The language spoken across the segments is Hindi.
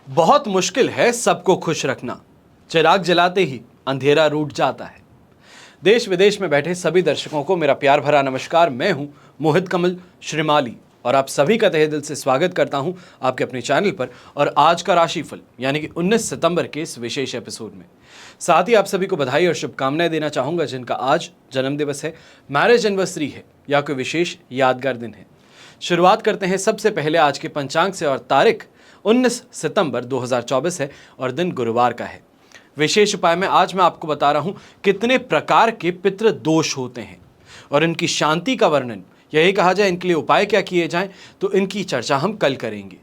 बहुत मुश्किल है सबको खुश रखना, चिराग जलाते ही अंधेरा रूठ जाता है। देश विदेश में बैठे सभी दर्शकों को मेरा प्यार भरा नमस्कार। मैं हूं मोहित कमल श्रीमाली और आप सभी का तहे दिल से स्वागत करता हूं आपके अपने चैनल पर और आज का राशिफल यानी कि 19 सितंबर के इस विशेष एपिसोड में। साथ ही आप सभी को बधाई और शुभकामनाएं देना चाहूंगा जिनका आज जन्मदिवस है, मैरिज एनिवर्सरी है या कोई विशेष यादगार दिन है। शुरुआत करते हैं सबसे पहले आज के पंचांग से और तारीख 19 सितंबर 2024 है और दिन गुरुवार का है। विशेष उपाय में आज मैं आपको बता रहा हूं कितने प्रकार के पितृ दोष होते हैं और इनकी शांति का वर्णन, यही कहा जाए इनके लिए उपाय क्या किए जाएं, तो इनकी चर्चा हम कल करेंगे।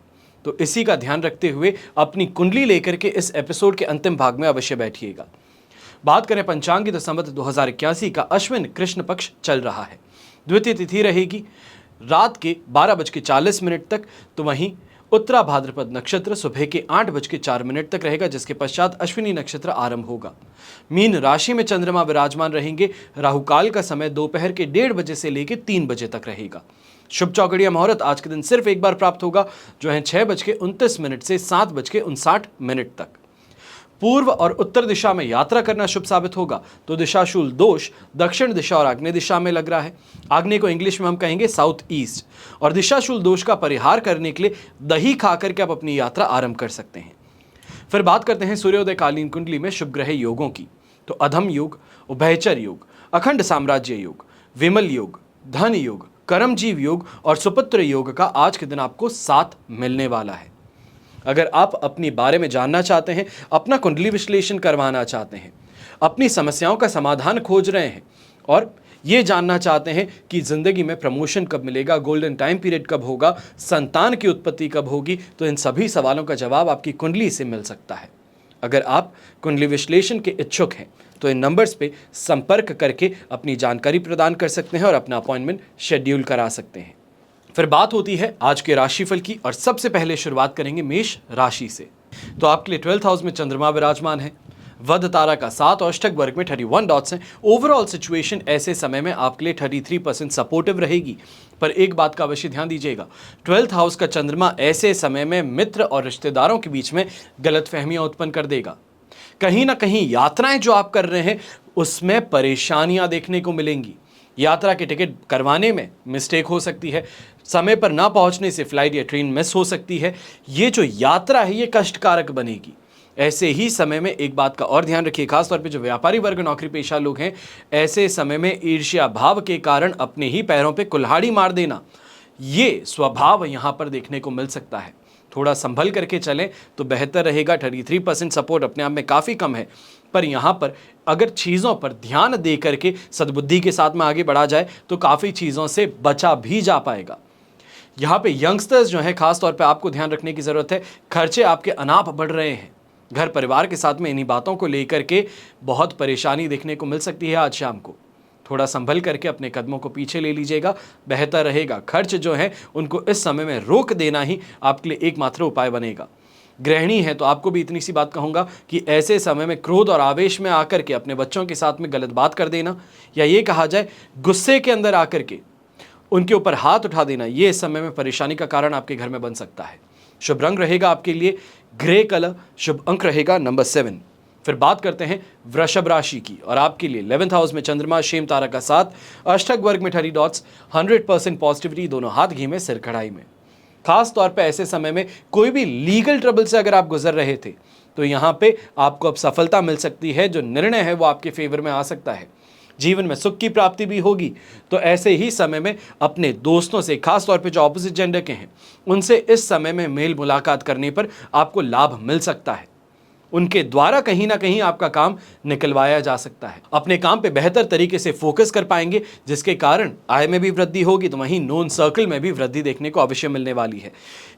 तो इसी का ध्यान रखते हुए अपनी कुंडली लेकर के इस एपिसोड के अंतिम भाग में अवश्य बैठिएगा। बात करें पंचांग की तो संवत 2081 का अश्विन कृष्ण पक्ष चल रहा है। द्वितीय तिथि रहेगी रात के 12:40 तक, तो वहीं उत्तरा भाद्रपद नक्षत्र सुबह के 8:04 तक रहेगा, जिसके पश्चात अश्विनी नक्षत्र आरंभ होगा। मीन राशि में चंद्रमा विराजमान रहेंगे। राहुकाल का समय दोपहर के 1:30 बजे से लेकर 3 बजे तक रहेगा। शुभ चौकड़िया मुहूर्त आज के दिन सिर्फ एक बार प्राप्त होगा, जो है 6:29 से 7:59 तक। पूर्व और उत्तर दिशा में यात्रा करना शुभ साबित होगा, तो दिशाशूल दोष दक्षिण दिशा और आग्नेय दिशा में लग रहा है। आग्नेय को इंग्लिश में हम कहेंगे साउथ ईस्ट। और दिशाशूल दोष का परिहार करने के लिए दही खा करके आप अपनी यात्रा आरंभ कर सकते हैं। फिर बात करते हैं सूर्योदय कालीन कुंडली में शुभ ग्रह योगों की, तो अधम योग, उभयचर योग, अखंड साम्राज्य योग, विमल योग, धन योग, कर्मजीव योग और सुपुत्र योग का आज के दिन आपको साथ मिलने वाला है। अगर आप अपनी बारे में जानना चाहते हैं, अपना कुंडली विश्लेषण करवाना चाहते हैं, अपनी समस्याओं का समाधान खोज रहे हैं और ये जानना चाहते हैं कि जिंदगी में प्रमोशन कब मिलेगा, गोल्डन टाइम पीरियड कब होगा, संतान की उत्पत्ति कब होगी, तो इन सभी सवालों का जवाब आपकी कुंडली से मिल सकता है। अगर आप कुंडली विश्लेषण के इच्छुक हैं तो इन नंबर्स पे संपर्क करके अपनी जानकारी प्रदान कर सकते हैं और अपना अपॉइंटमेंट शेड्यूल करा सकते हैं। फिर बात होती है आज के राशिफल की और सबसे पहले शुरुआत करेंगे मेष राशि से। तो आपके लिए 12th हाउस में चंद्रमा विराजमान है। वध तारा का 7 और अष्टक वर्ग में 31 डॉट्स हैं। ओवरऑल सिचुएशन ऐसे समय में आपके लिए 33% सपोर्टिव रहेगी। पर एक बात का अवश्य ध्यान दीजिएगा, 12th हाउस का चंद्रमा ऐसे समय में मित्र और रिश्तेदारों के बीच में गलतफहमियां उत्पन्न कर देगा। कहीं ना कहीं यात्राएं जो आप कर रहे हैं उसमें परेशानियां देखने को मिलेंगी। यात्रा के टिकट करवाने में मिस्टेक हो सकती है, समय पर ना पहुंचने से फ्लाइट या ट्रेन मिस हो सकती है। ये जो यात्रा है ये कष्टकारक बनेगी। ऐसे ही समय में एक बात का और ध्यान रखिए, खासतौर पे जो व्यापारी वर्ग, नौकरी पेशा लोग हैं, ऐसे समय में ईर्ष्या भाव के कारण अपने ही पैरों पे कुल्हाड़ी मार देना, ये स्वभाव यहाँ पर देखने को मिल सकता है। थोड़ा संभल करके चलें तो बेहतर रहेगा। 33% सपोर्ट अपने आप में काफ़ी कम है, पर यहाँ पर अगर चीज़ों पर ध्यान दे करके सद्बुद्धि के साथ में आगे बढ़ा जाए तो काफ़ी चीज़ों से बचा भी जा पाएगा। यहाँ पे यंगस्टर्स जो हैं, खास तौर पे आपको ध्यान रखने की ज़रूरत है। खर्चे आपके अनाप बढ़ रहे हैं। घर परिवार के साथ में इन्हीं बातों को लेकर के बहुत परेशानी देखने को मिल सकती है। आज शाम को थोड़ा संभल करके अपने कदमों को पीछे ले लीजिएगा, बेहतर रहेगा। खर्च जो है उनको इस समय में रोक देना ही आपके लिए एकमात्र उपाय बनेगा। गृहिणी है तो आपको भी इतनी सी बात कहूँगा कि ऐसे समय में क्रोध और आवेश में आकर के अपने बच्चों के साथ में गलत बात कर देना, या ये कहा जाए गुस्से के अंदर आकर के उनके ऊपर हाथ उठा देना, ये इस समय में परेशानी का कारण आपके घर में बन सकता है। शुभ रंग रहेगा आपके लिए ग्रे कलर, शुभ अंक रहेगा नंबर 7। फिर बात करते हैं वृषभ राशि की और आपके लिए 11th हाउस में चंद्रमा, शेम तारा का 7, अष्टक वर्ग में 30 डॉट्स, 100% पॉजिटिविटी, दोनों हाथ घी में सिर कढ़ाई में। खास तौर पे ऐसे समय में कोई भी लीगल ट्रबल से अगर आप गुजर रहे थे तो यहाँ पे आपको अब सफलता मिल सकती है। जो निर्णय है वो आपके फेवर में आ सकता है। जीवन में सुख की प्राप्ति भी होगी। तो ऐसे ही समय में अपने दोस्तों से, खास तौर पे जो ऑपोजिट जेंडर के हैं, उनसे इस समय में मेल मुलाकात करने पर आपको लाभ मिल सकता है। उनके द्वारा कहीं ना कहीं आपका काम निकलवाया जा सकता है। अपने काम पे बेहतर तरीके से फोकस कर पाएंगे, जिसके कारण आय में भी वृद्धि होगी, तो वहीं नोन सर्कल में भी वृद्धि देखने को अवश्य मिलने वाली है।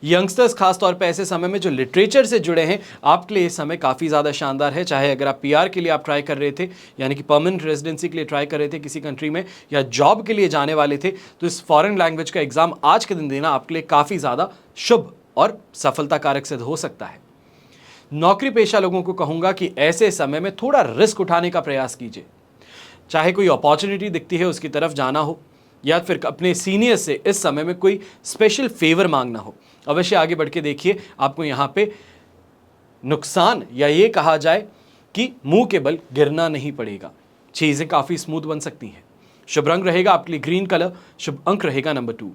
यंगस्टर्स खासतौर पे ऐसे समय में जो लिटरेचर से जुड़े हैं, आपके लिए इस समय काफ़ी ज़्यादा शानदार है। चाहे अगर आप पीआर के लिए आप ट्राई कर रहे थे, यानी कि परमानेंट रेजिडेंसी के लिए ट्राई कर रहे थे किसी कंट्री में, या जॉब के लिए जाने वाले थे, तो इस फॉरेन लैंग्वेज का एग्जाम आज के दिन देना आपके लिए काफ़ी ज़्यादा शुभ और सफलता कारक सिद्ध हो सकता है। नौकरी पेशा लोगों को कहूँगा कि ऐसे समय में थोड़ा रिस्क उठाने का प्रयास कीजिए। चाहे कोई अपॉर्चुनिटी दिखती है उसकी तरफ जाना हो, या फिर अपने सीनियर से इस समय में कोई स्पेशल फेवर मांगना हो, अवश्य आगे बढ़ के देखिए। आपको यहाँ पे नुकसान या ये कहा जाए कि मुंह के बल गिरना नहीं पड़ेगा। चीजें काफी स्मूथ बन सकती हैं। शुभ रंग रहेगा आपके लिए ग्रीन कलर, शुभ अंक रहेगा नंबर 2।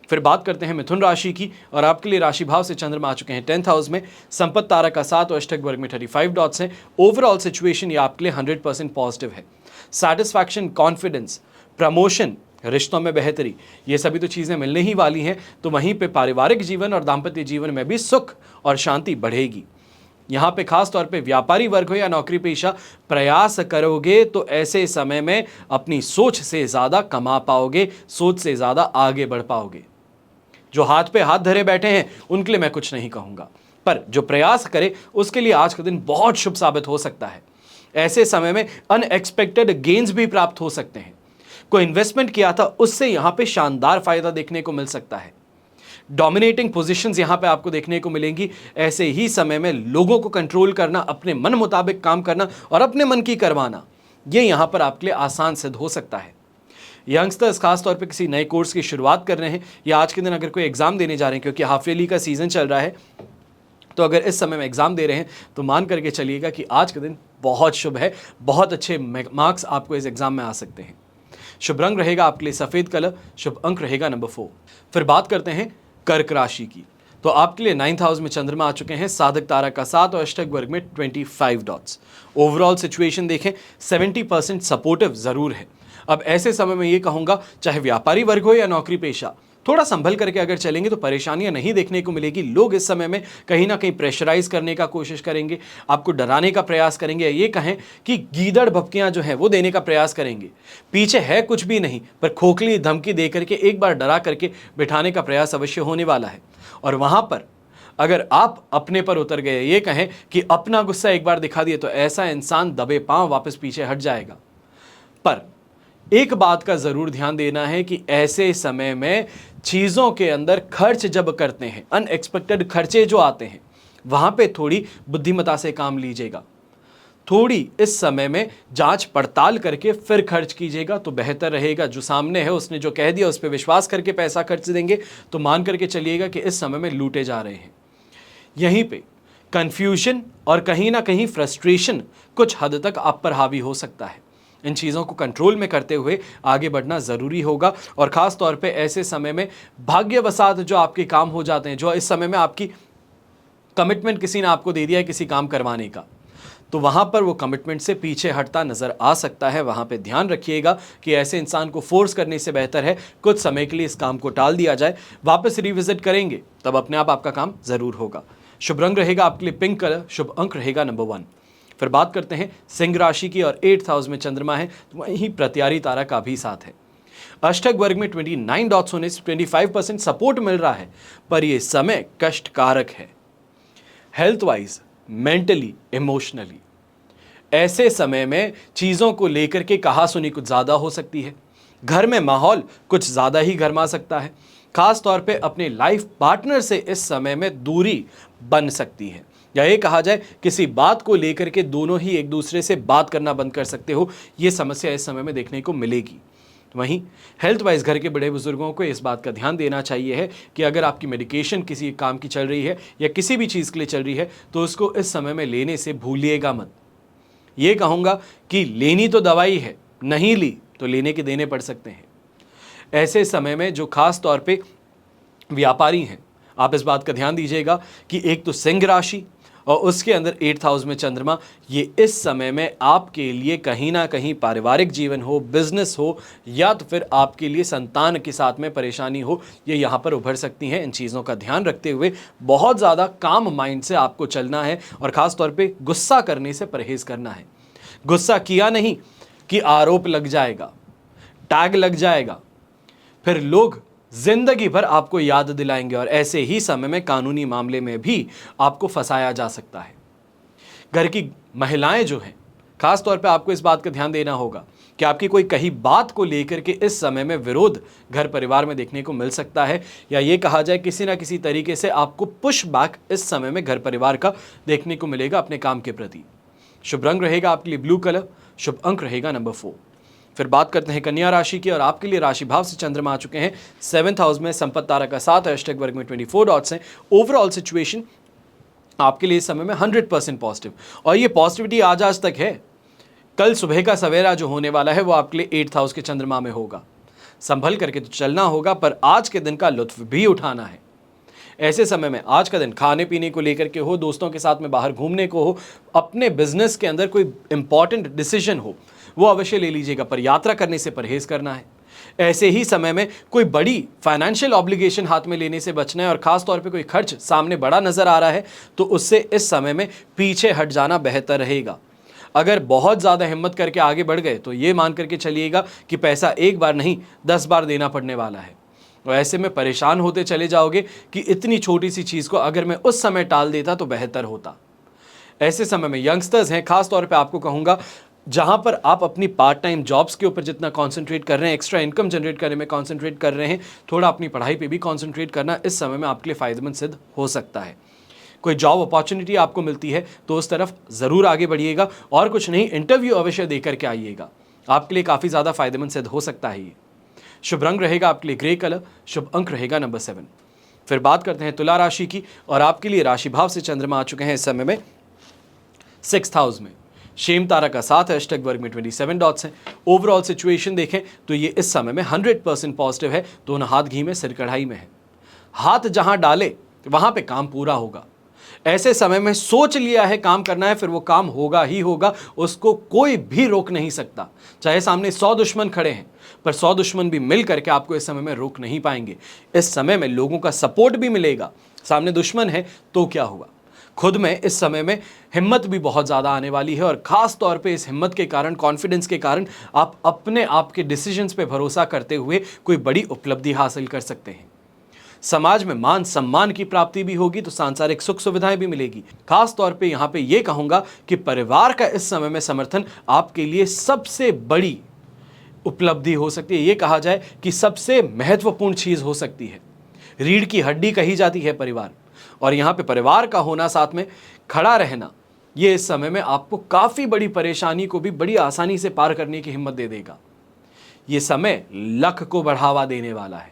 फिर बात करते हैं मिथुन राशि की, और आपके लिए राशि भाव से चंद्रमा आ चुके हैं 10th हाउस में, संपत्ति तारा का 7 और अष्टक वर्ग में 35 डॉट्स हैं। ओवरऑल सिचुएशन ये आपके लिए 100% पॉजिटिव है। सैटिस्फैक्शन, कॉन्फिडेंस, प्रमोशन, रिश्तों में बेहतरी, ये सभी तो चीज़ें मिलने ही वाली हैं। तो वहीं पे पारिवारिक जीवन और दाम्पत्य जीवन में भी सुख और शांति बढ़ेगी। यहाँ पे खास तौर पे व्यापारी वर्ग हो या नौकरी पेशा, प्रयास करोगे तो ऐसे समय में अपनी सोच से ज़्यादा कमा पाओगे, सोच से ज़्यादा आगे बढ़ पाओगे। जो हाथ पे हाथ धरे बैठे हैं उनके लिए मैं कुछ नहीं कहूँगा, पर जो प्रयास करे उसके लिए आज का दिन बहुत शुभ साबित हो सकता है। ऐसे समय में अनएक्सपेक्टेड गेन्स भी प्राप्त हो सकते हैं। कोई इन्वेस्टमेंट किया था उससे यहाँ पे शानदार फायदा देखने को मिल सकता है। डोमिनेटिंग पोजीशंस यहाँ पे आपको देखने को मिलेंगी। ऐसे ही समय में लोगों को कंट्रोल करना, अपने मन मुताबिक काम करना और अपने मन की करवाना, ये यहाँ पर आपके लिए आसान सिद्ध हो सकता है। यंगस्टर्स खास तौर पे किसी नए कोर्स की शुरुआत कर रहे हैं या आज के दिन अगर कोई एग्जाम देने जा रहे हैं, क्योंकि हाफ ईयरली का सीजन चल रहा है, तो अगर इस समय में एग्जाम दे रहे हैं तो मान करके चलिएगा कि आज का दिन बहुत शुभ है। बहुत अच्छे मार्क्स आपको इस एग्जाम में आ सकते हैं। शुभ रंग रहेगा आपके लिए सफेद कलर, शुभ अंक रहेगा नंबर 4। फिर बात करते हैं कर्क राशि की, तो आपके लिए 9th हाउस में चंद्रमा आ चुके हैं, साधक तारा का 7 और अष्टक वर्ग में 25 डॉट्स। ओवरऑल सिचुएशन देखें 70% सपोर्टिव जरूर है। अब ऐसे समय में ये कहूंगा, चाहे व्यापारी वर्ग हो या नौकरी पेशा, थोड़ा संभल करके अगर चलेंगे तो परेशानियां नहीं देखने को मिलेगी। लोग इस समय में कहीं ना कहीं प्रेशराइज करने का कोशिश करेंगे, आपको डराने का प्रयास करेंगे, या ये कहें कि गीदड़ भपकियां जो हैं वो देने का प्रयास करेंगे। पीछे है कुछ भी नहीं, पर खोखली धमकी दे करके एक बार डरा करके बिठाने का प्रयास अवश्य होने वाला है। और वहां पर अगर आप अपने पर उतर गए, ये कहें कि अपना गुस्सा एक बार दिखा दिए, तो ऐसा इंसान दबे पांव वापस पीछे हट जाएगा। पर एक बात का जरूर ध्यान देना है कि ऐसे समय में चीजों के अंदर खर्च जब करते हैं, अनएक्सपेक्टेड खर्चे जो आते हैं, वहां पे थोड़ी बुद्धिमता से काम लीजिएगा। थोड़ी इस समय में जांच पड़ताल करके फिर खर्च कीजिएगा तो बेहतर रहेगा। जो सामने है उसने जो कह दिया उस पर विश्वास करके पैसा खर्च देंगे तो मान करके चलिएगा कि इस समय में लूटे जा रहे हैं। यहीं पे कंफ्यूजन और कहीं ना कहीं फ्रस्ट्रेशन कुछ हद तक आप पर हावी हो सकता है। इन चीज़ों को कंट्रोल में करते हुए आगे बढ़ना ज़रूरी होगा। और ख़ास तौर पे ऐसे समय में भाग्यवशात जो आपके काम हो जाते हैं, जो इस समय में आपकी कमिटमेंट किसी ने आपको दे दिया है किसी काम करवाने का, तो वहाँ पर वो कमिटमेंट से पीछे हटता नज़र आ सकता है। वहाँ पे ध्यान रखिएगा कि ऐसे इंसान को फोर्स करने से बेहतर है कुछ समय के लिए इस काम को टाल दिया जाए, वापस रिविजिट करेंगे तब अपने आप आपका काम ज़रूर होगा। शुभ रंग रहेगा आपके लिए पिंक कलर, शुभ अंक रहेगा नंबर 1। फिर बात करते हैं सिंह राशि की, और 8th हाउस में चंद्रमा है, तो वहीं प्रत्यारी तारा का भी साथ है। अष्टक वर्ग में 29 डॉट्स होने से 25% सपोर्ट मिल रहा है, पर यह समय कष्टकारक है हेल्थ वाइज, मेंटली, इमोशनली। ऐसे समय में चीज़ों को लेकर के कहासुनी कुछ ज़्यादा हो सकती है। घर में माहौल कुछ ज़्यादा ही गर्मा सकता है। खास तौर पे अपने लाइफ पार्टनर से इस समय में दूरी बन सकती है, या ये कहा जाए किसी बात को लेकर के दोनों ही एक दूसरे से बात करना बंद कर सकते हो। ये समस्या इस समय में देखने को मिलेगी। वहीं हेल्थ वाइज घर के बड़े बुजुर्गों को इस बात का ध्यान देना चाहिए है कि अगर आपकी मेडिकेशन किसी काम की चल रही है या किसी भी चीज़ के लिए चल रही है तो उसको इस समय में लेने से भूलिएगा मत। ये कहूँगा कि लेनी तो दवाई है, नहीं ली तो लेने के देने पड़ सकते हैं। ऐसे समय में जो खास तौर पे व्यापारी हैं, आप इस बात का ध्यान दीजिएगा कि एक तो सिंह राशि और उसके अंदर 8th हाउस में चंद्रमा, ये इस समय में आपके लिए कहीं ना कहीं पारिवारिक जीवन हो, बिजनेस हो, या तो फिर आपके लिए संतान के साथ में परेशानी हो, ये यहाँ पर उभर सकती हैं। इन चीज़ों का ध्यान रखते हुए बहुत ज़्यादा काम माइंड से आपको चलना है और ख़ास तौर पे गुस्सा करने से परहेज़ करना है। गुस्सा किया नहीं कि आरोप लग जाएगा, टैग लग जाएगा, फिर लोग जिंदगी भर आपको याद दिलाएंगे और ऐसे ही समय में कानूनी मामले में भी आपको फंसाया जा सकता है। घर की महिलाएं जो हैं, खास तौर पे आपको इस बात का ध्यान देना होगा कि आपकी कोई कही बात को लेकर के इस समय में विरोध घर परिवार में देखने को मिल सकता है, या ये कहा जाए किसी ना किसी तरीके से आपको पुश बैक इस समय में घर परिवार का देखने को मिलेगा अपने काम के प्रति। शुभ रंग रहेगा आपके लिए ब्लू कलर, शुभ अंक रहेगा नंबर 4। फिर बात करते हैं कन्या राशि की, और आपके लिए राशि भाव से चंद्रमा आ चुके हैं 7th हाउस में, संपत्ति तारा का 7 है, अष्टक वर्ग में 24 डॉट्स हैं। ओवरऑल सिचुएशन आपके लिए इस समय में 100% पॉजिटिव, और ये पॉजिटिविटी आज तक है। कल सुबह का सवेरा जो होने वाला है वो आपके लिए 8th हाउस के चंद्रमा में होगा। संभल करके तो चलना होगा, पर आज के दिन का लुत्फ भी उठाना है। ऐसे समय में आज का दिन खाने पीने को लेकर के हो, दोस्तों के साथ में बाहर घूमने को हो, अपने बिजनेस के अंदर कोई इंपॉर्टेंट डिसीजन हो, वो अवश्य ले लीजिएगा, पर यात्रा करने से परहेज करना है। ऐसे ही समय में कोई बड़ी फाइनेंशियल ऑब्लिगेशन हाथ में लेने से बचना है, और खास तौर पे कोई खर्च सामने बड़ा नजर आ रहा है तो उससे इस समय में पीछे हट जाना बेहतर रहेगा। अगर बहुत ज़्यादा हिम्मत करके आगे बढ़ गए तो ये मान करके चलिएगा कि पैसा एक बार नहीं 10 बार देना पड़ने वाला है, और ऐसे में परेशान होते चले जाओगे कि इतनी छोटी सी चीज़ को अगर मैं उस समय टाल देता तो बेहतर होता। ऐसे समय में यंगस्टर्स हैं, खास तौर पे आपको कहूँगा, जहाँ पर आप अपनी पार्ट टाइम जॉब्स के ऊपर जितना कॉन्सेंट्रेट कर रहे हैं, एक्स्ट्रा इनकम जनरेट करने में कॉन्सेंट्रेट कर रहे हैं, थोड़ा अपनी पढ़ाई पे भी कॉन्सेंट्रेट करना इस समय में आपके लिए फ़ायदेमंद सिद्ध हो सकता है। कोई जॉब अपॉर्चुनिटी आपको मिलती है तो उस तरफ ज़रूर आगे बढ़िएगा, और कुछ नहीं, इंटरव्यू अवश्य दे करके आइएगा, आपके लिए काफ़ी ज़्यादा फायदेमंद सिद्ध हो सकता है ये। शुभ रंग रहेगा आपके लिए ग्रे कलर, शुभ अंक रहेगा नंबर 7। फिर बात करते हैं तुला राशि की, और आपके लिए राशि भाव से चंद्रमा आ चुके हैं इस समय में 6th हाउस में। शेम तारा का साथ है, अष्टक वर्ग में 27 डॉट्स हैं। ओवरऑल सिचुएशन देखें तो ये इस समय में 100% पॉजिटिव है। दोनों हाथ घी में सिर कढ़ाई में है। हाथ जहां डाले वहां पे काम पूरा होगा। ऐसे समय में सोच लिया है काम करना है, फिर वो काम होगा ही होगा, उसको कोई भी रोक नहीं सकता। चाहे सामने 100 दुश्मन खड़े हैं, पर 100 दुश्मन भी मिल करके आपको इस समय में रोक नहीं पाएंगे। इस समय में लोगों का सपोर्ट भी मिलेगा। सामने दुश्मन है तो क्या हुआ, खुद में इस समय में हिम्मत भी बहुत ज़्यादा आने वाली है, और ख़ास तौर पे इस हिम्मत के कारण, कॉन्फिडेंस के कारण आप अपने आप के डिसीजंस पे भरोसा करते हुए कोई बड़ी उपलब्धि हासिल कर सकते हैं। समाज में मान सम्मान की प्राप्ति भी होगी, तो सांसारिक सुख सुविधाएं भी मिलेगी। खास तौर पे यहाँ पे ये कहूँगा कि परिवार का इस समय में समर्थन आपके लिए सबसे बड़ी उपलब्धि हो सकती है। ये कहा जाए कि सबसे महत्वपूर्ण चीज़ हो सकती है। रीढ़ की हड्डी कही जाती है परिवार, और यहाँ पे परिवार का होना, साथ में खड़ा रहना, ये इस समय में आपको काफ़ी बड़ी परेशानी को भी बड़ी आसानी से पार करने की हिम्मत दे देगा। ये समय लक को बढ़ावा देने वाला है।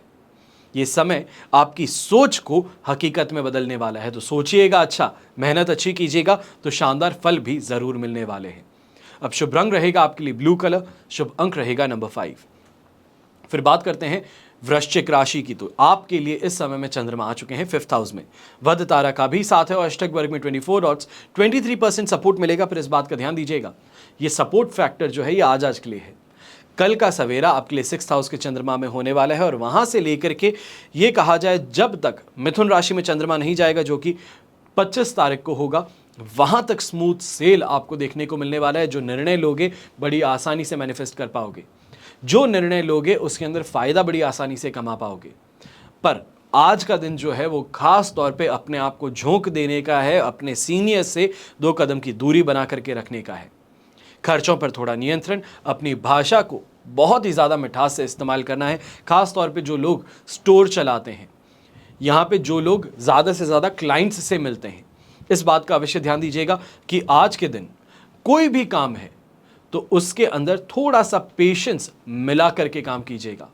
ये समय आपकी सोच को हकीकत में बदलने वाला है। तो सोचिएगा अच्छा, मेहनत अच्छी कीजिएगा तो शानदार फल भी ज़रूर मिलने वाले हैं। अब शुभ रंग रहेगा आपके लिए ब्लू कलर, शुभ अंक रहेगा नंबर 5। फिर बात करते हैं वृश्चिक राशि की, तो आपके लिए इस समय में चंद्रमा आ चुके हैं 5th हाउस में। वध तारा का भी साथ है, और अष्टक वर्ग में 24 डॉट्स, 23% सपोर्ट मिलेगा। फिर इस बात का ध्यान दीजिएगा, ये सपोर्ट फैक्टर जो है ये आज के लिए है। कल का सवेरा आपके लिए 6th हाउस के चंद्रमा में होने वाला है, और वहां से लेकर के ये कहा जाए जब तक मिथुन राशि में चंद्रमा नहीं जाएगा, जो कि 25 तारीख को होगा, वहां तक स्मूथ सेल आपको देखने को मिलने वाला है। जो निर्णय लोगे बड़ी आसानी से मैनिफेस्ट कर पाओगे, जो निर्णय लोगे उसके अंदर फायदा बड़ी आसानी से कमा पाओगे। पर आज का दिन जो है वो खास तौर पे अपने आप को झोंक देने का है, अपने सीनियर से 2 कदम की दूरी बना करके रखने का है। खर्चों पर थोड़ा नियंत्रण, अपनी भाषा को बहुत ही ज़्यादा मिठास से इस्तेमाल करना है। खास तौर पे जो लोग स्टोर चलाते हैं, यहाँ पे जो लोग ज़्यादा से ज़्यादा क्लाइंट्स से मिलते हैं, इस बात का अवश्य ध्यान दीजिएगा कि आज के दिन कोई भी काम है तो उसके अंदर थोड़ा सा पेशेंस मिला करके काम कीजिएगा।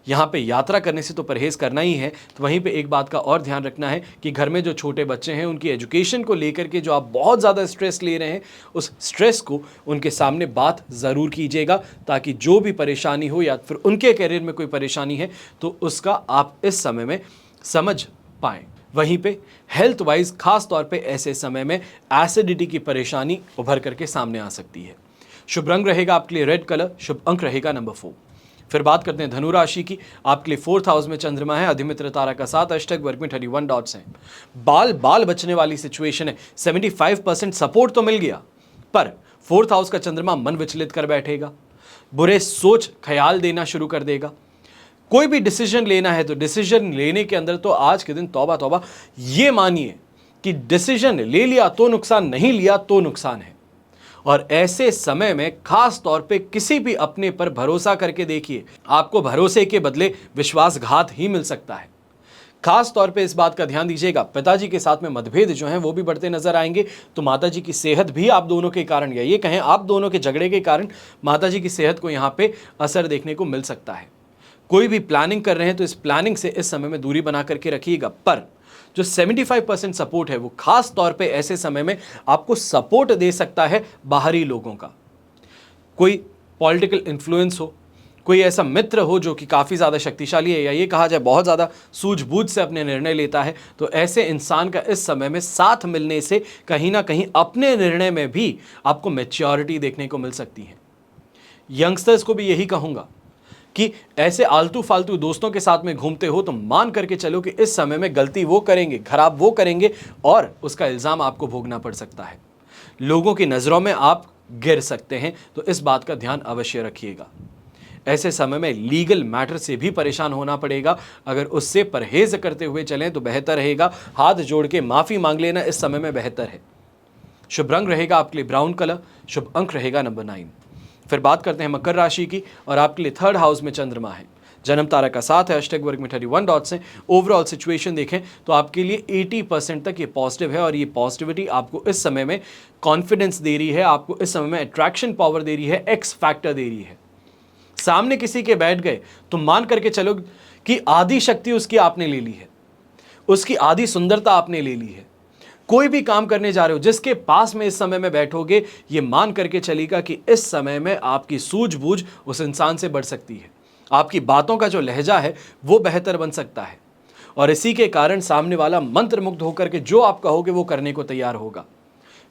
यहाँ पे यात्रा करने से तो परहेज करना ही है, तो वहीं पे एक बात का और ध्यान रखना है कि घर में जो छोटे बच्चे हैं उनकी एजुकेशन को लेकर के जो आप बहुत ज़्यादा स्ट्रेस ले रहे हैं, उस स्ट्रेस को उनके सामने बात ज़रूर कीजिएगा, ताकि जो भी परेशानी हो या फिर उनके करियर में कोई परेशानी है तो उसका आप इस समय में समझ पाएँ। वहीं पे हेल्थ वाइज खास तौर पे ऐसे समय में एसिडिटी की परेशानी उभर करके सामने आ सकती है। शुभ रंग रहेगा आपके लिए रेड कलर, शुभ अंक रहेगा नंबर 4। फिर बात करते हैं धनु राशि की, आपके लिए 4th हाउस में चंद्रमा है, अधिमित्र तारा का साथ, अष्टक वर्ग में 31 डॉट्स हैं। बाल बचने वाली सिचुएशन है। 75% सपोर्ट तो मिल गया, पर 4th हाउस का चंद्रमा मन विचलित कर बैठेगा, बुरे सोच ख्याल देना शुरू कर देगा। कोई भी डिसीजन लेना है तो डिसीजन लेने के अंदर तो आज के दिन तौबा तौबा, ये मानिए कि डिसीजन ले लिया तो नुकसान, नहीं लिया तो नुकसान है। और ऐसे समय में खास तौर पे किसी भी अपने पर भरोसा करके देखिए, आपको भरोसे के बदले विश्वासघात ही मिल सकता है। खास तौर पे इस बात का ध्यान दीजिएगा, पिताजी के साथ में मतभेद जो हैं वो भी बढ़ते नजर आएंगे, तो माताजी की सेहत भी आप दोनों के कारण, या ये कहें आप दोनों के झगड़े के कारण माताजी की सेहत को यहाँ पे असर देखने को मिल सकता है। कोई भी प्लानिंग कर रहे हैं तो इस प्लानिंग से इस समय में दूरी बना करके रखिएगा, पर जो 75% सपोर्ट है वो खास तौर पे ऐसे समय में आपको सपोर्ट दे सकता है बाहरी लोगों का। कोई पॉलिटिकल इन्फ्लुएंस हो, कोई ऐसा मित्र हो जो कि काफ़ी ज़्यादा शक्तिशाली है, या ये कहा जाए बहुत ज़्यादा सूझबूझ से अपने निर्णय लेता है, तो ऐसे इंसान का इस समय में साथ मिलने से कहीं ना कहीं अपने निर्णय में भी आपको मैच्योरिटी देखने को मिल सकती है। यंगस्टर्स को भी यही कहूँगा कि ऐसे आलतू फालतू दोस्तों के साथ में घूमते हो तो मान करके चलो कि इस समय में गलती वो करेंगे, खराब वो करेंगे और उसका इल्ज़ाम आपको भोगना पड़ सकता है। लोगों की नज़रों में आप गिर सकते हैं, तो इस बात का ध्यान अवश्य रखिएगा। ऐसे समय में लीगल मैटर से भी परेशान होना पड़ेगा, अगर उससे परहेज करते हुए चलें तो बेहतर रहेगा। हाथ जोड़ के माफ़ी मांग लेना इस समय में बेहतर है। शुभ रंग रहेगा आपके लिए ब्राउन कलर, शुभ अंक रहेगा नंबर 9। फिर बात करते हैं मकर राशि की, और आपके लिए 3rd हाउस में चंद्रमा है, जन्म तारा का 7 है, अष्टक वर्ग में 31 डॉट्स हैं। ओवरऑल सिचुएशन देखें तो आपके लिए 80% तक ये पॉजिटिव है, और ये पॉजिटिविटी आपको इस समय में कॉन्फिडेंस दे रही है, आपको इस समय में अट्रैक्शन पावर दे रही है, एक्स फैक्टर दे रही है। सामने किसी के बैठ गए तो मान करके चलो कि आधी शक्ति उसकी आपने ले ली है, उसकी आधी सुंदरता आपने ले ली है। कोई भी काम करने जा रहे हो, जिसके पास में इस समय में बैठोगे, ये मान करके चलेगा कि इस समय में आपकी सूझबूझ उस इंसान से बढ़ सकती है, आपकी बातों का जो लहजा है वो बेहतर बन सकता है, और इसी के कारण सामने वाला मंत्रमुग्ध होकर के जो आप कहोगे वो करने को तैयार होगा।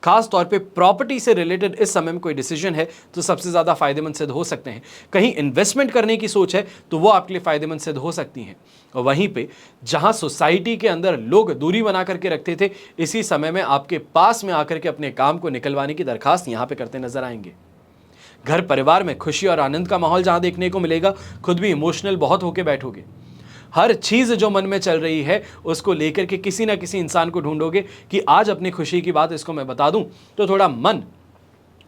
खास तौर पे प्रॉपर्टी से रिलेटेड इस समय में कोई डिसीजन है तो सबसे ज़्यादा फायदेमंद सिद्ध हो सकते हैं। कहीं इन्वेस्टमेंट करने की सोच है तो वो आपके लिए फायदेमंद सिद्ध हो सकती हैं। और वहीं पे जहां सोसाइटी के अंदर लोग दूरी बना करके रखते थे, इसी समय में आपके पास में आकर के अपने काम को निकलवाने की दरखास्त यहाँ पे करते नजर आएंगे। घर परिवार में खुशी और आनंद का माहौल जहां देखने को मिलेगा, खुद भी इमोशनल बहुत होके बैठोगे। हर चीज़ जो मन में चल रही है उसको लेकर के किसी ना किसी इंसान को ढूंढोगे कि आज अपनी खुशी की बात इसको मैं बता दूं तो थोड़ा मन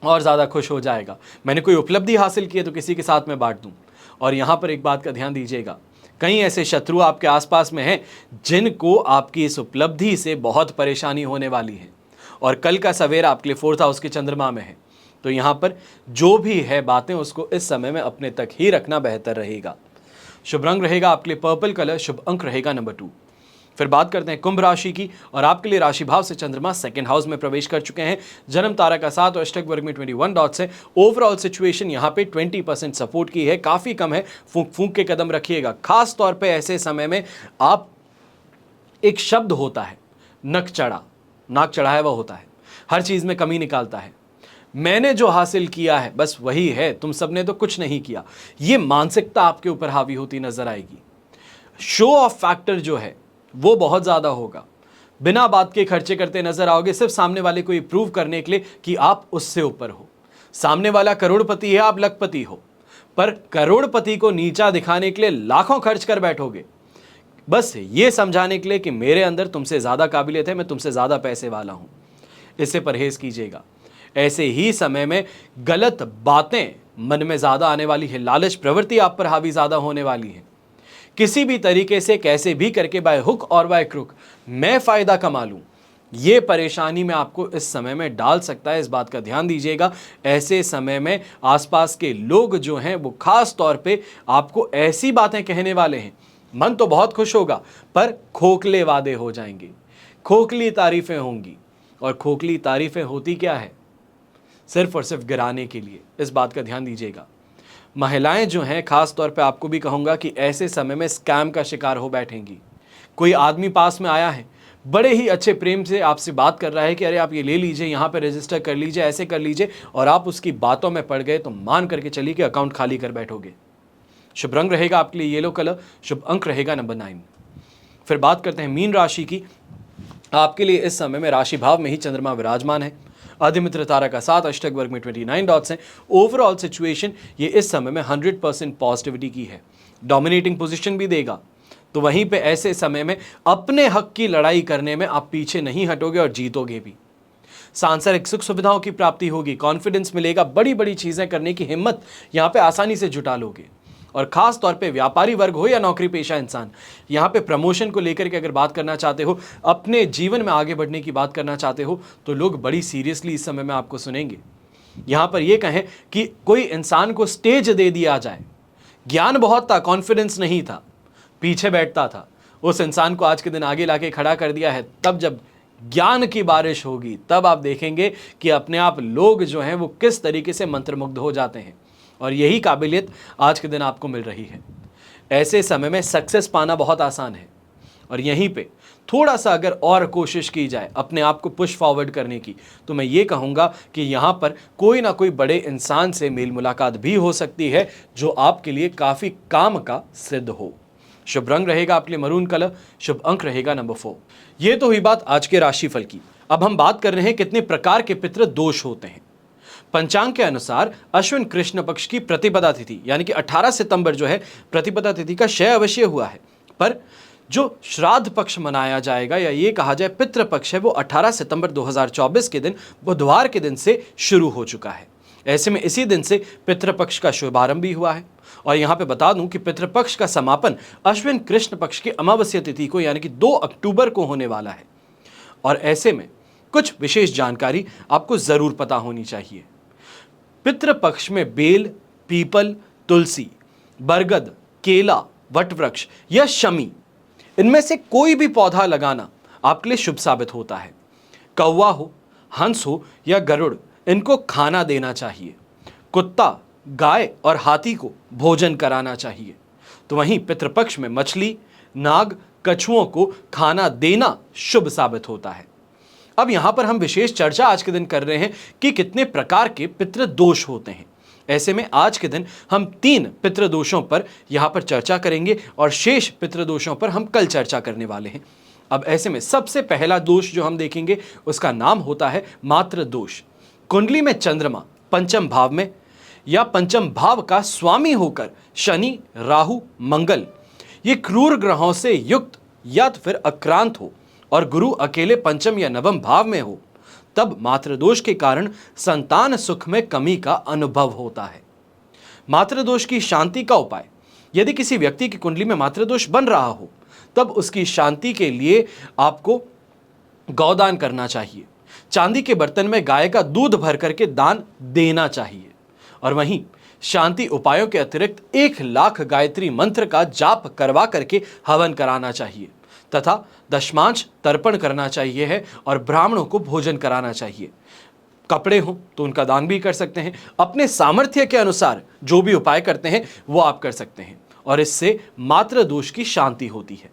और ज़्यादा खुश हो जाएगा। मैंने कोई उपलब्धि हासिल की है तो किसी के साथ में बांट दूं। और यहाँ पर एक बात का ध्यान दीजिएगा, कई ऐसे शत्रु आपके आसपास में हैं जिनको आपकी इस उपलब्धि से बहुत परेशानी होने वाली है, और कल का सवेरा आपके लिए 4th हाउस के चंद्रमा में है। तो यहाँ पर जो भी है बातें उसको इस समय में अपने तक ही रखना बेहतर रहेगा। शुभ रंग रहेगा आपके लिए पर्पल कलर, शुभ अंक रहेगा नंबर 2। फिर बात करते हैं कुंभ राशि की, और आपके लिए राशि भाव से चंद्रमा 2nd हाउस में प्रवेश कर चुके हैं, जन्म तारा का 7 और अष्टक वर्ग में 21 डॉट्स है। ओवरऑल सिचुएशन यहाँ पे 20% सपोर्ट की है, काफ़ी कम है। फूंक फूंक के कदम रखिएगा। खास तौर पे ऐसे समय में आप, एक शब्द होता है नक चढ़ा, नाक चढ़ाया हुआ होता है, हर चीज़ में कमी निकालता है। मैंने जो हासिल किया है बस वही है, तुम सबने तो कुछ नहीं किया, ये मानसिकता आपके ऊपर हावी होती नजर आएगी। शो ऑफ फैक्टर जो है वो बहुत ज़्यादा होगा, बिना बात के खर्चे करते नजर आओगे, सिर्फ सामने वाले को ये प्रूव करने के लिए कि आप उससे ऊपर हो। सामने वाला करोड़पति है, आप लखपति हो, पर करोड़पति को नीचा दिखाने के लिए लाखों खर्च कर बैठोगे, बस ये समझाने के लिए कि मेरे अंदर तुमसे ज़्यादा काबिलियत है, मैं तुमसे ज़्यादा पैसे वाला हूँ। इससे परहेज़ कीजिएगा। ऐसे ही समय में गलत बातें मन में ज़्यादा आने वाली है, लालच प्रवृत्ति आप पर हावी ज़्यादा होने वाली है। किसी भी तरीके से कैसे भी करके बाय हुक और बाय क्रुक मैं फ़ायदा कमा लूँ, ये परेशानी में आपको इस समय में डाल सकता है। इस बात का ध्यान दीजिएगा। ऐसे समय में आसपास के लोग जो हैं वो खास तौर पे आपको ऐसी बातें कहने वाले हैं, मन तो बहुत खुश होगा पर खोखले वादे हो जाएंगे, खोखली तारीफ़ें होंगी। और खोखली तारीफ़ें होती क्या है? सिर्फ और सिर्फ गिराने के लिए। इस बात का ध्यान दीजिएगा। महिलाएं जो हैं, खास तौर पे आपको भी कहूँगा कि ऐसे समय में स्कैम का शिकार हो बैठेंगी। कोई आदमी पास में आया है, बड़े ही अच्छे प्रेम से आपसे बात कर रहा है कि अरे आप ये ले लीजिए, यहाँ पे रजिस्टर कर लीजिए, ऐसे कर लीजिए, और आप उसकी बातों में पड़ गए तो मान करके चलिए कि अकाउंट खाली कर बैठोगे। शुभ रंग रहेगा आपके लिए येलो कलर, शुभ अंक रहेगा नंबर 9। फिर बात करते हैं मीन राशि की। आपके लिए इस समय में राशि भाव में ही चंद्रमा विराजमान है, अधिमित्र तारा का 7, अष्टक वर्ग में 29 डॉट्स हैं। ओवरऑल सिचुएशन ये इस समय में 100% पॉजिटिविटी की है, डोमिनेटिंग पोजीशन भी देगा। तो वहीं पे ऐसे समय में अपने हक की लड़ाई करने में आप पीछे नहीं हटोगे और जीतोगे भी। सांसारिक सुख सुविधाओं की प्राप्ति होगी, कॉन्फिडेंस मिलेगा, बड़ी बड़ी चीज़ें करने की हिम्मत यहाँ पे आसानी से जुटा लोगे। और ख़ास तौर पे व्यापारी वर्ग हो या नौकरी पेशा इंसान, यहाँ पे प्रमोशन को लेकर के अगर बात करना चाहते हो, अपने जीवन में आगे बढ़ने की बात करना चाहते हो, तो लोग बड़ी सीरियसली इस समय में आपको सुनेंगे। यहाँ पर ये कहें कि कोई इंसान को स्टेज दे दिया जाए, ज्ञान बहुत था, कॉन्फिडेंस नहीं था, पीछे बैठता था, उस इंसान को आज के दिन आगे लाके खड़ा कर दिया है। तब जब ज्ञान की बारिश होगी तब आप देखेंगे कि अपने आप लोग जो हैं वो किस तरीके से मंत्रमुग्ध हो जाते हैं, और यही काबिलियत आज के दिन आपको मिल रही है। ऐसे समय में सक्सेस पाना बहुत आसान है, और यहीं पे थोड़ा सा अगर और कोशिश की जाए अपने आप को पुश फॉरवर्ड करने की, तो मैं ये कहूँगा कि यहाँ पर कोई ना कोई बड़े इंसान से मेल मुलाकात भी हो सकती है जो आपके लिए काफ़ी काम का सिद्ध हो। शुभ रंग रहेगा आपके लिए मरून कलर, शुभ अंक रहेगा नंबर 4। ये तो हुई बात आज के राशिफल की। अब हम बात कर रहे हैं कितने प्रकार के पितृ दोष होते हैं। पंचांग के अनुसार अश्विन कृष्ण पक्ष की प्रतिपदा तिथि यानी कि 18 सितंबर जो है प्रतिपदा तिथि का क्षय अवश्य हुआ है, पर जो श्राद्ध पक्ष मनाया जाएगा या ये कहा जाए पितृ पक्ष है वो 18 सितंबर 2024 के दिन बुधवार के दिन से शुरू हो चुका है। ऐसे में इसी दिन से पितृपक्ष का शुभारंभ भी हुआ है। और यहाँ पे बता दूं कि पितृपक्ष का समापन अश्विन कृष्ण पक्ष की अमावस्या तिथि को यानी कि 2 अक्टूबर को होने वाला है। और ऐसे में कुछ विशेष जानकारी आपको जरूर पता होनी चाहिए। पितृपक्ष में बेल, पीपल, तुलसी, बरगद, केला, वटवृक्ष या शमी, इनमें से कोई भी पौधा लगाना आपके लिए शुभ साबित होता है। कौवा हो, हंस हो या गरुड़, इनको खाना देना चाहिए। कुत्ता, गाय और हाथी को भोजन कराना चाहिए। तो वहीं पितृपक्ष में मछली, नाग, कछुओं को खाना देना शुभ साबित होता है। अब यहां पर हम विशेष चर्चा आज के दिन कर रहे हैं कि कितने प्रकार के पितृदोष होते हैं। ऐसे में आज के दिन हम 3 पितृदोषों पर यहां पर चर्चा करेंगे और शेष पितृदोषों पर हम कल चर्चा करने वाले हैं। अब ऐसे में सबसे पहला दोष जो हम देखेंगे उसका नाम होता है मातृ दोष। कुंडली में चंद्रमा पंचम भाव में या पंचम भाव का स्वामी होकर शनि, राहु, मंगल ये क्रूर ग्रहों से युक्त या तो फिर अक्रांत हो और गुरु अकेले पंचम या नवम भाव में हो, तब मातृदोष के कारण संतान सुख में कमी का अनुभव होता है। मातृदोष की शांति का उपाय, यदि किसी व्यक्ति की कुंडली में मातृदोष बन रहा हो तब उसकी शांति के लिए आपको गौदान करना चाहिए। चांदी के बर्तन में गाय का दूध भर करके दान देना चाहिए। और वहीं शांति उपायों के अतिरिक्त 1 लाख गायत्री मंत्र का जाप करवा करके हवन कराना चाहिए तथा दशमांश तर्पण करना चाहिए है और ब्राह्मणों को भोजन कराना चाहिए। कपड़े हो तो उनका दान भी कर सकते हैं। अपने सामर्थ्य के अनुसार जो भी उपाय करते हैं वो आप कर सकते हैं और इससे मातृ दोष की शांति होती है।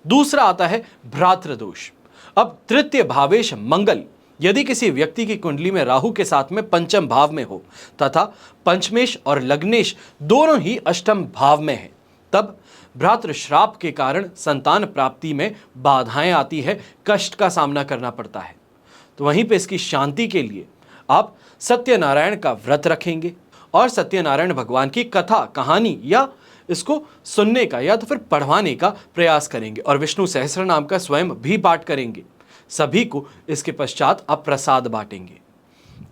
दूसरा आता है भ्रातृ दोष। अब तृतीय भावेश मंगल यदि किसी व्यक्ति की कुंडली में राहु के साथ में पंचम भाव में हो तथा पंचमेश और लग्नेश दोनों ही अष्टम भाव में है, तब भ्रातृ श्राप के कारण संतान प्राप्ति में बाधाएं आती है, कष्ट का सामना करना पड़ता है। तो वहीं पे इसकी शांति के लिए आप सत्यनारायण का व्रत रखेंगे और सत्यनारायण भगवान की कथा कहानी या इसको सुनने का या तो फिर पढ़वाने का प्रयास करेंगे और विष्णु सहस्त्र नाम का स्वयं भी पाठ करेंगे। सभी को इसके पश्चात आप प्रसाद बांटेंगे।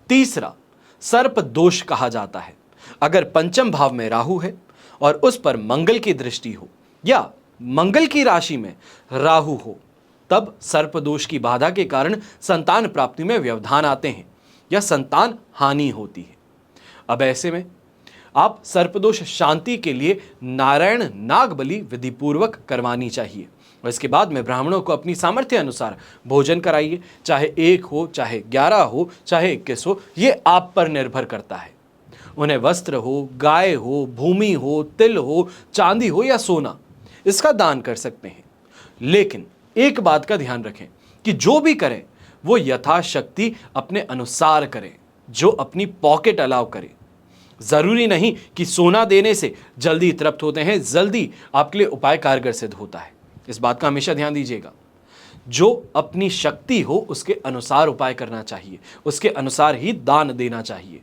तीसरा सर्प दोष कहा जाता है। अगर पंचम भाव में राहु है और उस पर मंगल की दृष्टि हो या मंगल की राशि में राहु हो, तब सर्प दोष की बाधा के कारण संतान प्राप्ति में व्यवधान आते हैं या संतान हानि होती है। अब ऐसे में आप सर्पदोष शांति के लिए नारायण नाग बलि विधिपूर्वक करवानी चाहिए और इसके बाद में ब्राह्मणों को अपनी सामर्थ्य अनुसार भोजन कराइए। चाहे 1 हो, चाहे 11 हो, चाहे 21 हो, ये आप पर निर्भर करता है। उन्हें वस्त्र हो, गाय हो, भूमि हो, तिल हो, चांदी हो या सोना, इसका दान कर सकते हैं। लेकिन एक बात का ध्यान रखें कि जो भी करें वो यथाशक्ति अपने अनुसार करें, जो अपनी पॉकेट अलाउ करे। जरूरी नहीं कि सोना देने से जल्दी तृप्त होते हैं, जल्दी आपके लिए उपाय कारगर सिद्ध होता है। इस बात का हमेशा ध्यान दीजिएगा। जो अपनी शक्ति हो उसके अनुसार उपाय करना चाहिए, उसके अनुसार ही दान देना चाहिए।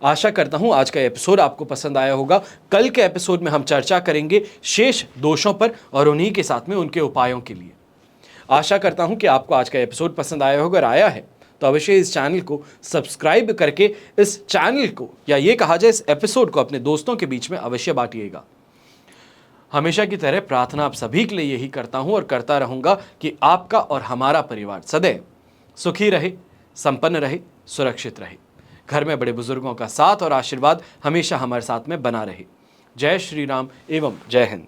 आशा करता हूं आज का एपिसोड आपको पसंद आया होगा। कल के एपिसोड में हम चर्चा करेंगे शेष दोषों पर और उन्हीं के साथ में उनके उपायों के लिए। आशा करता हूं कि आपको आज का एपिसोड पसंद आया होगा। अगर आया है तो अवश्य इस चैनल को सब्सक्राइब करके इस चैनल को या ये कहा जाए इस एपिसोड को अपने दोस्तों के बीच में अवश्य बांटिएगा। हमेशा की तरह प्रार्थना आप सभी के लिए यही करता हूं और करता रहूंगा कि आपका और हमारा परिवार सदैव सुखी रहे, संपन्न रहे, सुरक्षित रहे। घर में बड़े बुजुर्गों का साथ और आशीर्वाद हमेशा हमारे साथ में बना रहे। जय श्री राम एवं जय हिंद।